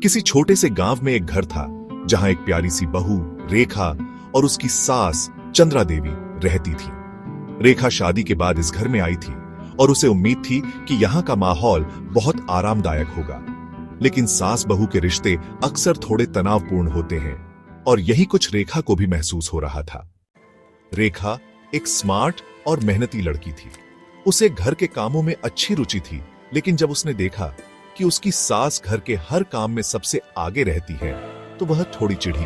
किसी छोटे से गांव में एक घर था जहां एक प्यारी सी बहू रेखा और उसकी सास चंद्रा देवी रहती थी। रेखा शादी के बाद इस घर में आई थी और उसे उम्मीद थी कि यहाँ का माहौल बहुत आरामदायक होगा, लेकिन सास बहू के रिश्ते अक्सर थोड़े तनावपूर्ण होते हैं और यही कुछ रेखा को भी महसूस हो रहा था। रेखा एक स्मार्ट और मेहनती लड़की थी। उसे घर के कामों में अच्छी रुचि थी, लेकिन जब उसने देखा कि उसकी सास घर के हर काम में सबसे आगे रहती है तो वह थोड़ी चिढ़ी।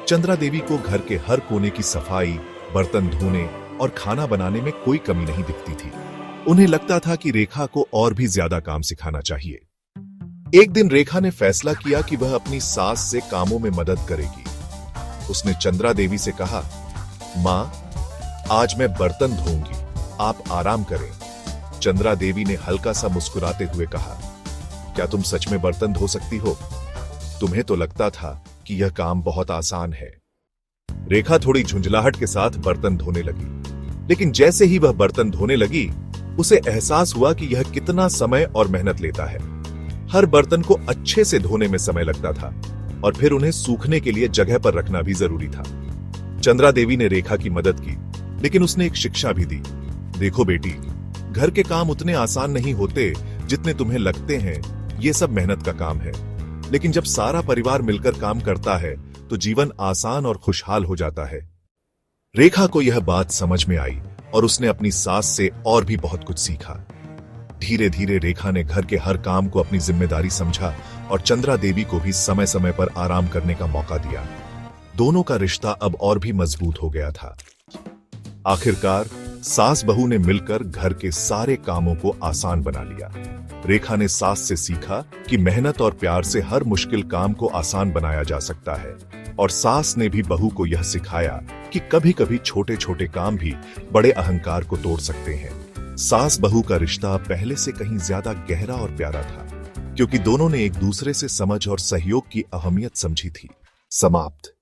चंद्रा देवी को घर के हर कोने की सफाई, बर्तन धोने और खाना बनाने में कोई कमी नहीं दिखती थी। उन्हें लगता था कि रेखा को और भी ज्यादा काम सिखाना चाहिए। एक दिन रेखा ने फैसला किया कि वह अपनी सास से कामों में मदद करेगी। उसने चंद्रा देवी से कहा, मां, आज मैं बर्तन धोऊंगी, आप आराम करें। चंद्रा देवी ने हल्का सा मुस्कुराते हुए कहा, क्या तुम सच में बर्तन धो सकती हो? तुम्हें तो लगता था कि यह काम बहुत आसान है। रेखा थोड़ी झुंझलाहट के साथ बर्तन धोने लगी, लेकिन जैसे ही वह बर्तन धोने लगी, उसे एहसास हुआ कि यह कितना समय और मेहनत लेता है। हर बर्तन को अच्छे से धोने में समय लगता था और फिर उन्हें सूखने के लिए जगह पर रखना भी जरूरी था। चंद्रा देवी ने रेखा की मदद की, लेकिन उसने एक शिक्षा भी दी। देखो बेटी, घर के काम उतने आसान नहीं होते जितने तुम्हें लगते हैं। ये सब मेहनत का काम है, लेकिन जब सारा परिवार मिलकर काम करता है तो जीवन आसान और खुशहाल हो जाता है। रेखा को यह बात समझ में आई और उसने अपनी सास से और भी बहुत कुछ सीखा। धीरे धीरे रेखा ने घर के हर काम को अपनी जिम्मेदारी समझा और चंद्रा देवी को भी समय समय पर आराम करने का मौका दिया। दोनों का रिश्ता अब और भी मजबूत हो गया था। आखिरकार सास बहू ने मिलकर घर के सारे कामों को आसान बना लिया। रेखा ने सास से सीखा कि मेहनत और प्यार से हर मुश्किल काम को आसान बनाया जा सकता है, और सास ने भी बहू को यह सिखाया कि कभी-कभी छोटे-छोटे काम भी बड़े अहंकार को तोड़ सकते हैं। सास बहू का रिश्ता पहले से कहीं ज्यादा गहरा और प्यारा था, क्योंकि दोनों ने एक दूसरे से समझ और सहयोग की अहमियत समझी थी। समाप्त।